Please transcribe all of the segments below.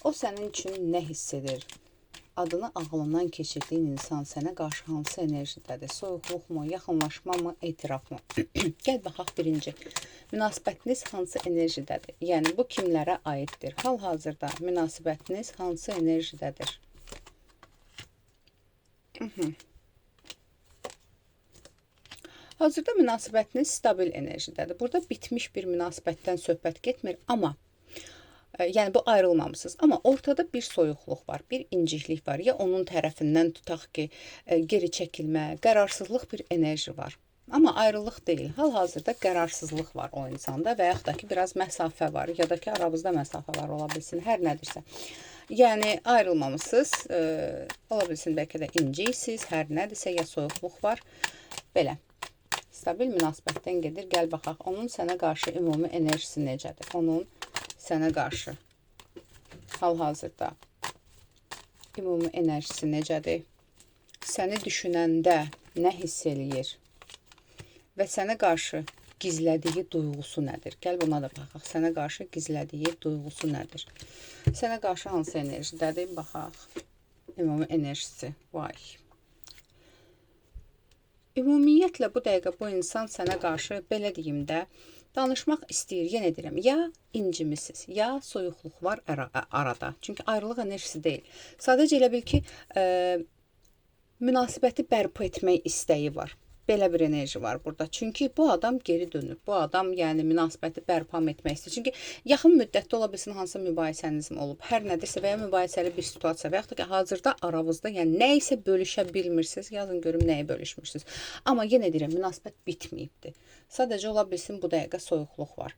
O sənin üçün nə hiss edir? Adını ağlından keçirdiyin insan sənə qarşı hansı enerjidədir? Soyuqluqmu, yaxınlaşma mı, etiraf mı? Gəl baxaq birinci. Münasibətiniz hansı enerjidədir? Yəni bu kimlərə aiddir? Hal-hazırda münasibətiniz hansı enerjidədir? Hazırda münasibətiniz stabil enerjidədir. Burada bitmiş bir münasibətdən söhbət getmir, amma yəni bu ayrılmamısınız. Amma ortada bir soyuqluq var, bir inciklik var. Ya onun tərəfindən tutaq ki, geri çəkilmə, qərarsızlıq bir enerji var. Amma ayrılıq deyil. Hal-hazırda qərarsızlıq var o insanda və yaxud da ki, biraz məsafə var, ya da ki, aramızda məsafə var ola bilsin, hər nədirsə. Yəni ayrılmamısınız, ola bilsin bəlkə də inciksiniz, hər nədirsə, ya soyuqluq var. Belə. Stabil münasibətdən gedir. Gəl baxaq, onun sənə qarşı ümumi enerjisi necədir? Onun sənə qarşı hal-hazırda ümumi enerjisi necədir? Səni düşünəndə nə hiss eləyir? Və sənə qarşı gizlədiyi duyğusu nədir? Gəl buna da baxaq. Sənə qarşı gizlədiyi duyğusu nədir? Sənə qarşı hansı enerjidədir? Baxaq. Ümumi enerjisi. Vay. Ümumiyyətlə bu dəqiqə bu insan sənə qarşı, belə deyim də, danışmaq istəyir, yenə deyirəm, ya incimisiz, ya soyuqluq var arada. Çünki ayrılıq enerjisi deyil. Sadəcə elə bil ki, münasibəti bərpa etmək istəyi var. Belə bir enerji var burada. Çünki bu adam geri dönür. Bu adam yəni münasibəti bərpa etmək istəyir. Çünki yaxın müddətdə ola bilsin hansısa mübahisəniz olub, hər nədirsə və ya mübahisəli bir situasiya və yaxud da ki, hazırda aranızda yəni nə isə bölüşə bilmirsiniz. Yazın görüm nəyi bölüşmürsünüz. Amma yenə deyirəm, münasibət bitməyibdir. Sadəcə ola bilsin bu dəqiqə soyuqluq var.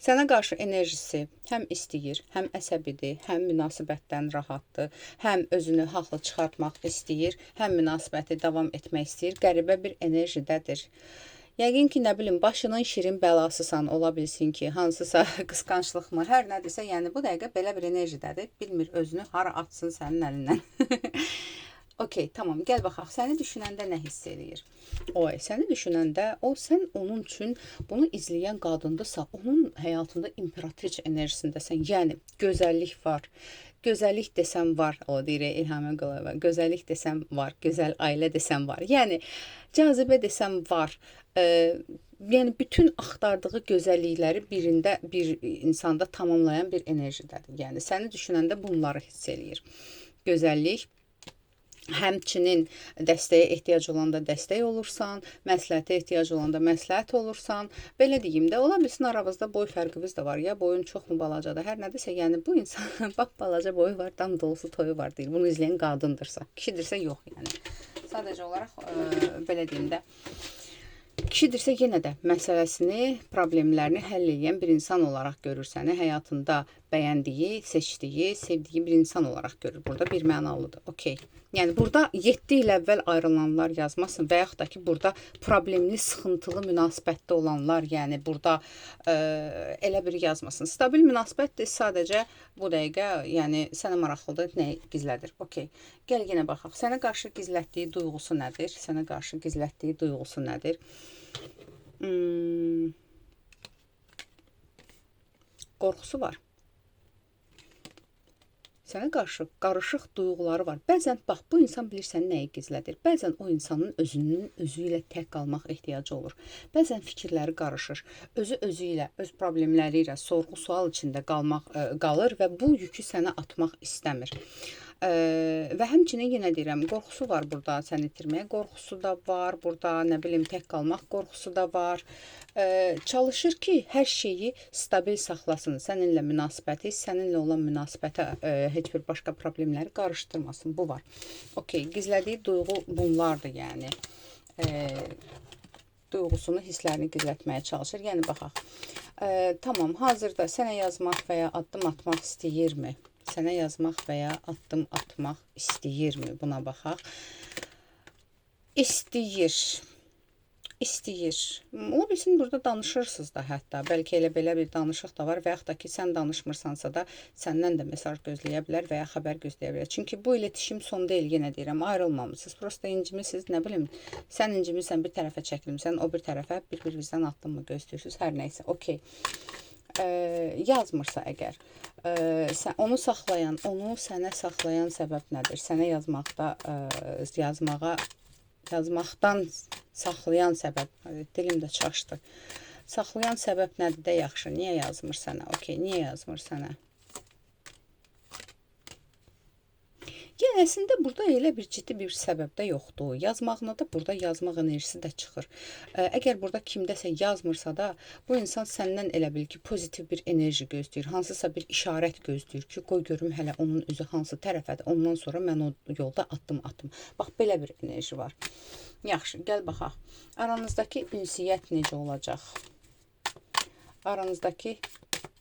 Sənə qarşı enerjisi həm istəyir, həm əsəbidir, həm münasibətdən rahatdır, həm özünü haqlı çıxartmaq istəyir, həm münasibəti davam etmək istəyir. Qəribə bir enerjidədir. Yəqin ki, nə bilim, başının şirin bəlasısan, ola bilsin ki, hansısa qısqanclıq mı, hər nədirsə, yəni bu dəqiqə belə bir enerjidədir. Bilmir özünü hara atsın sənin əlindən. Okey, tamam, gəl baxaq. Səni düşünəndə nə hiss eləyir? Oy, səni düşünəndə, sən onun üçün bunu izləyən qadındırsa, onun həyatında imperatriç enerjisindəsən. Yəni, gözəllik var. Gözəllik desəm var, o deyir İlham Əqilova. Gözəllik desəm var, gözəl ailə desəm var. Yəni, cazibə desəm var. Yəni, bütün axtardığı gözəllikləri birində, bir insanda tamamlayan bir enerjidədir. Yəni, səni düşünəndə bunları hiss eləyir. Gözəllik, həmçinin dəstəyə ehtiyac olanda dəstək olursan, məsləhətə ehtiyac olanda məsləhət olursan. Belə deyim də, ola bilsin aramızda boy fərqimiz də var. Ya boyun çox mu balacadır, hər nədirsə, yəni bu insan bax balaca boyu var, dam dolusu toyu var deyir. Bunu izləyən qadındırsa, kişidirsə yox yəni. Sadəcə olaraq belə deyim də, kişidirsə yenə də məsələsini, problemlərini həll edən bir insan olaraq görür səni. Həyatında bəyəndiyi, seçdiyi, sevdiyi bir insan olaraq görür. Burada bir mənalıdır. Okey. Yəni, burada 7 il əvvəl ayrılanlar yazmasın və yaxud da ki, burada problemli, sıxıntılı münasibətdə olanlar, yəni burada elə bir yazmasın. Stabil münasibətdir, sadəcə bu dəqiqə, yəni sənə maraqlıdır, nə gizlədir. Okey. Gəl yenə baxaq. Sənə qarşı gizlətdiyi duyğusu nədir? Sənə qarşı gizlətdiyi duyğusu nədir? Qorxusu var. Sənə qarşı qarışıq duyğuları var. Bəzən, bax, bu insan bilirsən nəyi gizlədir. Bəzən o insanın özü ilə tək qalmaq ehtiyacı olur. Bəzən fikirləri qarışır. Özü ilə, öz problemləri ilə sorğu-sual içində qalır və bu yükü sənə atmaq istəmir. Və həmçinin yenə deyirəm, qorxusu var burada səni itirməyə. Qorxusu da var, burada nə bilim tək qalmaq qorxusu da var. Çalışır ki, hər şeyi stabil saxlasın. Səninlə münasibəti, səninlə olan münasibətə heç bir başqa problemləri qarışdırmasın. Bu var. Okey, gizlədiyi duyğu bunlardır yəni. Duyğusunu, hisslərini gizlətməyə çalışır. Yəni, baxaq. Tamam, hazırda sənə yazmaq və ya addım atmaq istəyirmi? Sənə yazmaq və ya addım atmaq istəyirmi? Buna baxaq. İstəyir. Ola bilsin, burada danışırsınız da hətta. Bəlkə elə belə bir danışıq da var və yaxud da ki, sən danışmırsansa da səndən də mesaj gözləyə bilər və ya xəbər gözləyə bilər. Çünki bu iletişim son deyil, yenə deyirəm, ayrılmamısınız. Prosta incimisiniz, nə bilim, sən incimisən, bir tərəfə çəkilmirsən, o bir tərəfə bir-birinizdən addım mı gözləyirsiniz, hər nəysə, okey. yazmırsa əgər, sən onu saxlayan, onu sənə saxlayan səbəb nədir? Sənə yazmaqdan saxlayan səbəb, dilim də çaşdı. Saxlayan səbəb nədir də yaxşı? Niyə yazmır sənə? Okay, niyə yazmır sənə? Yəni əslində burada elə bir ciddi bir səbəb də yoxdur. Yazmağına da burada yazmaq enerjisi də çıxır. Əgər burada kimdəsə yazmırsa da, bu insan səndən elə bil ki, pozitiv bir enerji gözləyir. Hansısa bir işarət gözləyir ki, qoy görüm hələ onun üzü hansı tərəfədir. Ondan sonra mən o yolda addım atım. Bax, belə bir enerji var. Yaxşı, gəl baxaq. Aranızdakı ünsiyyət necə olacaq? Aranızdakı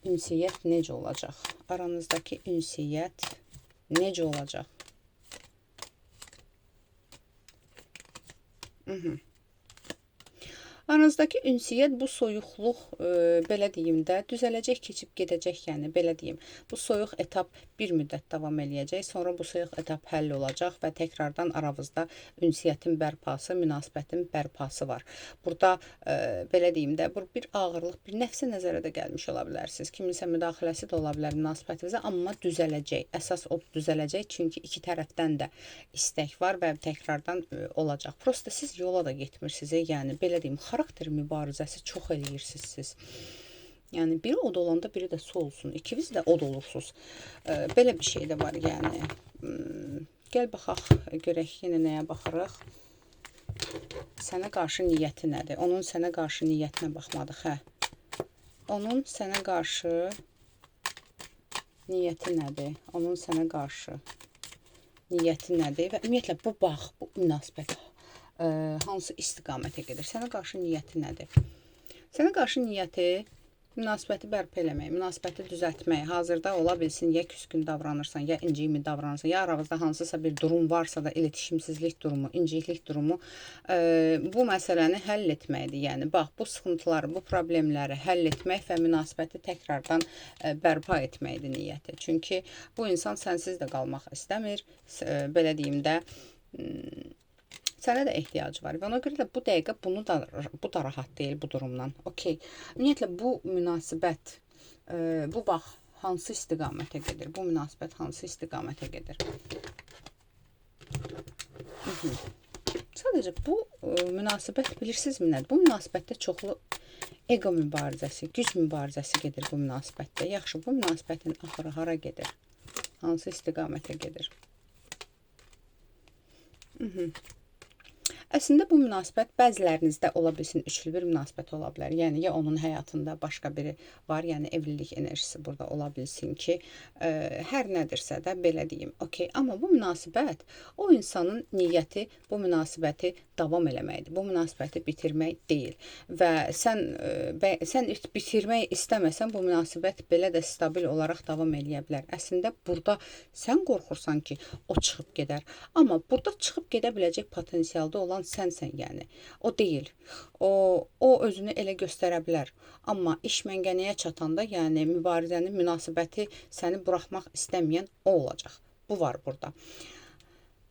ünsiyyət necə olacaq? Aranızdakı ünsiyyət necə olacaq? Aranızdakı ünsiyyət, bu soyuqluq, belə deyim də, düzələcək, keçib gedəcək, yəni belə deyim. Bu soyuq etap bir müddət davam eləyəcək, sonra bu soyuq etap həll olacaq və təkrardan aranızda ünsiyyətin bərpası, münasibətin bərpası var. Burada belə deyim də, bir ağırlıq, bir nəfsə nəzərə də gəlmiş ola bilərsiniz. Kiminsə müdaxiləsi də ola bilər münasibətinizə, amma düzələcək. Əsas o düzələcək, çünki iki tərəfdən də istək var və təkrardan olacaq. Prosta siz yola da getmirsiniz, yəni belə deyim, xarakter mübarizəsi çox eləyirsiniz siz. Yəni biri od olanda biri də su olsun. İkiniz də od olursunuz. Belə bir şey də var, yəni. Gəl baxaq, görək yenə nəyə baxırıq. Sənə qarşı niyyəti nədir? Onun sənə qarşı niyyətinə baxmadıq, hə. Onun sənə qarşı niyyəti nədir? Onun sənə qarşı niyyəti nədir? Və ümumiyyətlə bu bax, bu münasibət hansı istiqamətə gedir? Sənə qarşı niyyəti nədir? Sənə qarşı niyyəti münasibəti bərpa eləmək, münasibəti düzəltmək, hazırda ola bilsin, ya küskün davranırsan, ya inciyimi davranırsan, ya aranızda hansısa bir durum varsa da, iletişimsizlik durumu, inciklik durumu, bu məsələni həll etməkdir. Yəni, bax, bu sıxıntıları, bu problemləri həll etmək və münasibəti təkrardan bərpa etməkdir niyyəti. Çünki bu insan sənsiz də qalmaq istəmir, belə deyim də, sənə də ehtiyacı var və ona görə də bu dəqiqə bu da rahat deyil bu durumdan. Okay. Ümumiyyətlə bu münasibət, bu bax hansı istiqamətə gedir? Bu münasibət hansı istiqamətə gedir? Sadəcə bu münasibət bilirsinizmi nədir? Bu münasibətdə çoxlu ego mübarizəsi, güc mübarizəsi gedir bu münasibətdə. Yaxşı, bu münasibətin axırı hara gedir? Hansı istiqamətə gedir? Əslində bu münasibət bəzilərinizdə ola bilsin, üçlü bir münasibət ola bilər. Yəni, ya onun həyatında başqa biri var, yəni evlilik enerjisi burada ola bilsin ki, hər nədirsə də belə deyim. Okay. Amma bu münasibət, o insanın niyyəti bu münasibəti davam eləməkdir. Bu münasibəti bitirmək deyil. Və sən bitirmək istəməsən, bu münasibət belə də stabil olaraq davam eləyə bilər. Əslində burada sən qorxursan ki, o çıxıb gedər. Amma burada çıxıb gedə biləcək potensialda olan sənsən, yəni. O deyil. O özünü elə göstərə bilər. Amma iş məngənəyə çatanda, yəni mübarizənin, münasibəti səni buraxmaq istəməyən o olacaq. Bu var burada.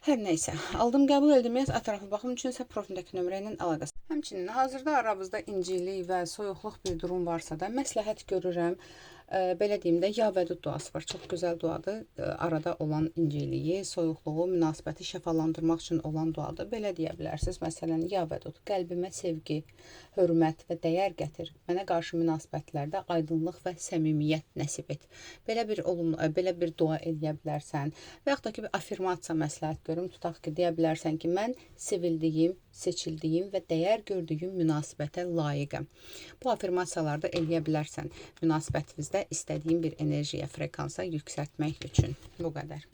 Hər nəysə, aldım, qəbul edilməyəz, ətrafı baxım üçünsə profildəki nömrə ilə əlaqəsi. Həmçinin, hazırda aramızda inciklik və soyuqluq bir durum varsa da, məsləhət görürəm. Belə deyim də, ya vədud duası var. Çox gözəl duadır. Arada olan incikliyi, soyuqluğu, münasibəti şəfalandırmaq üçün olan duadır. Belə deyə bilərsiniz. Məsələn, ya vədud, qəlbimə sevgi, hörmət və dəyər gətir. Mənə qarşı münasibətlərdə aydınlıq və səmimiyyət nəsib et. Belə bir dua eləyə bilərsən. Və yaxud da ki, bir afirmasiya məsləhət görüm. Tutaq ki, deyə bilərsən ki, mən sevildiyim, seçildiyim və dəyər gördüyüm münasibətə layiqəm. Bu afirmasiyalarda eləyə bilərsən münasibətinizdə istədiyin bir enerjiyə, frekansa yüksəltmək üçün. Bu qədər.